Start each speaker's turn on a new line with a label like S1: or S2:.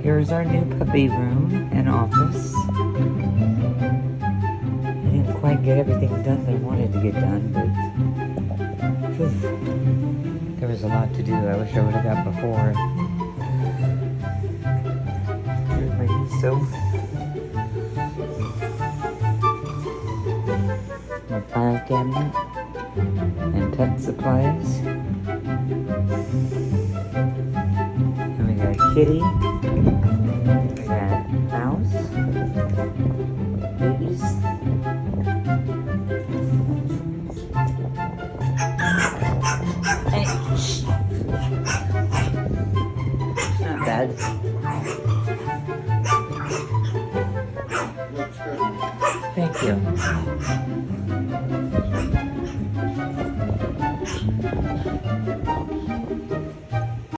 S1: Here's our new puppy room and office. I didn't quite get everything done that I wanted to get done, but there was a lot to do. I wish I would have got before. Here's my new soap. My file cabinet and pet supplies. And we got a kitty. We got a mouse. Babies. Hey, shh. Not bad.